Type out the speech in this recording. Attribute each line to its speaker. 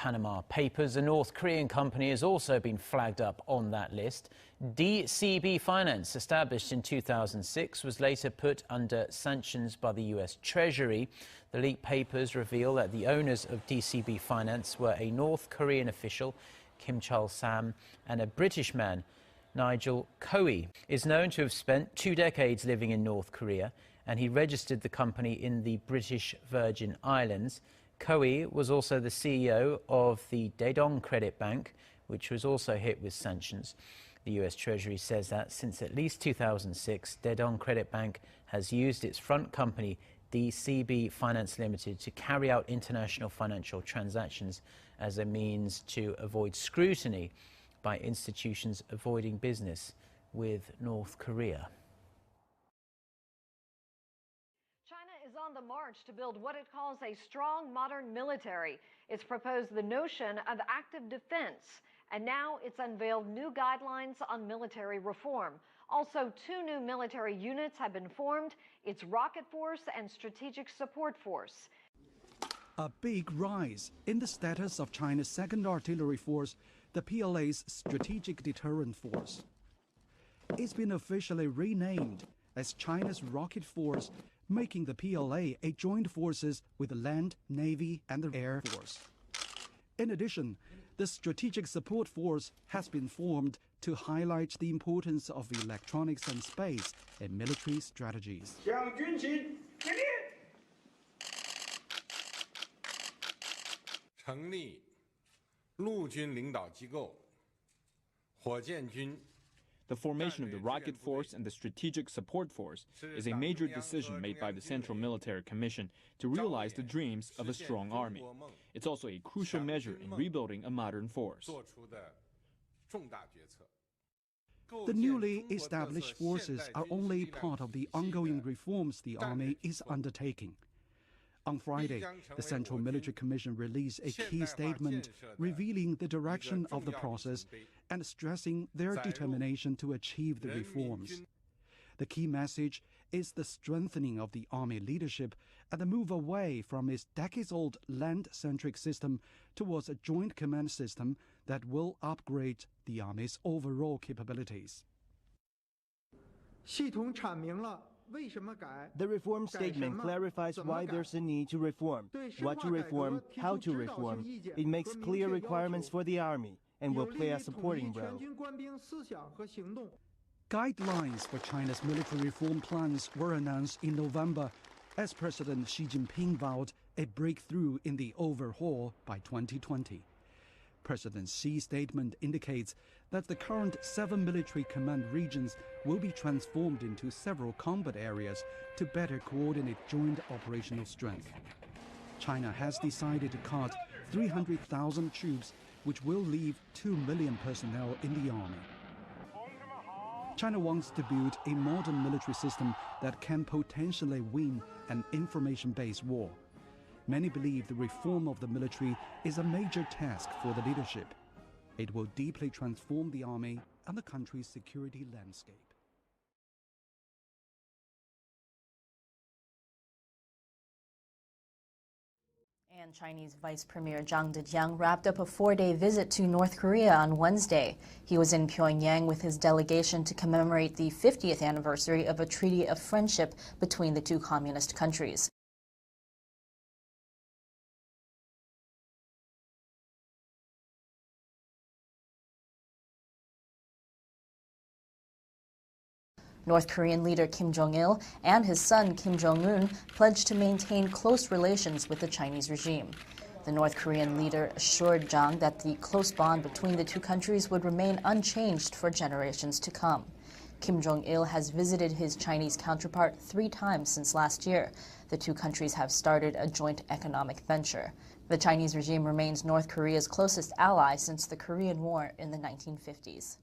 Speaker 1: Panama Papers, a North Korean company has also been flagged up on that list. DCB Finance, established in 2006, was later put under sanctions by the US Treasury. The leaked papers reveal that the owners of DCB Finance were a North Korean official, Kim Chul-sam, and a British man, Nigel Cowie, is known to have spent 2 decades living in North Korea, and he registered the company in the British Virgin Islands. Cowie was also the CEO of the Dejiang credit bank, which was also hit with sanctions. The US Treasury says that since at least 2006, Dejiang Credit Bank has used its front company, DCB Finance Limited, to carry out international financial transactions as a means to avoid scrutiny by institutions avoiding business with North Korea.
Speaker 2: Is on the march to build what it calls a strong modern military. It's proposed the notion of active defense, and now it's unveiled new guidelines on military reform. Also, 2 new military units have been formed. It's Rocket Force and Strategic Support Force.
Speaker 3: A big rise in the status of China's 2nd Artillery Force, the PLA's Strategic Deterrent Force. It's been officially renamed as China's Rocket Force, making the PLA a joint forces with the Land, Navy and the Air Force. In addition, the Strategic Support Force has been formed to highlight the importance of electronics and space in military strategies.
Speaker 4: 向军情敬礼。
Speaker 5: 成立陆军领导机构，火箭军。
Speaker 6: The formation of the Rocket Force and the Strategic Support Force is a major decision made by the Central Military Commission to realize the dreams of a strong army. It's also a crucial measure in rebuilding a modern force.
Speaker 3: The newly established forces are only part of the ongoing reforms the army is undertaking. On Friday, the Central Military Commission released a key statement revealing the direction of the process and stressing their determination to achieve the reforms. The key message is the strengthening of the army leadership and the move away from its decades-old land-centric system towards a joint command system that will upgrade the army's overall capabilities.
Speaker 7: 系统阐明了
Speaker 8: The reform statement clarifies why there's a need to reform, what to reform, how to reform. It makes clear requirements for the army and will play a supporting role.
Speaker 3: Guidelines for China's military reform plans were announced in November as President Xi Jinping vowed a breakthrough in the overhaul by 2020. President Xi's statement indicates that the current 7 military command regions will be transformed into several combat areas to better coordinate joint operational strength. China has decided to cut 300,000 troops, which will leave 2 million personnel in the army. China wants to build a modern military system that can potentially win an information-based war. Many believe the reform of the military is a major task for the leadership. It will deeply transform the army and the country's security landscape.
Speaker 9: And Chinese Vice Premier Zhang Dejiang wrapped up a 4-day visit to North Korea on Wednesday. He was in Pyongyang with his delegation to commemorate the 50th anniversary of a treaty of friendship between the 2 communist countries. North Korean leader Kim Jong-il and his son Kim Jong-un pledged to maintain close relations with the Chinese regime. The North Korean leader assured Zhang that the close bond between the 2 countries would remain unchanged for generations to come. Kim Jong-il has visited his Chinese counterpart 3 times since last year. The 2 countries have started a joint economic venture. The Chinese regime remains North Korea's closest ally since the Korean War in the 1950s.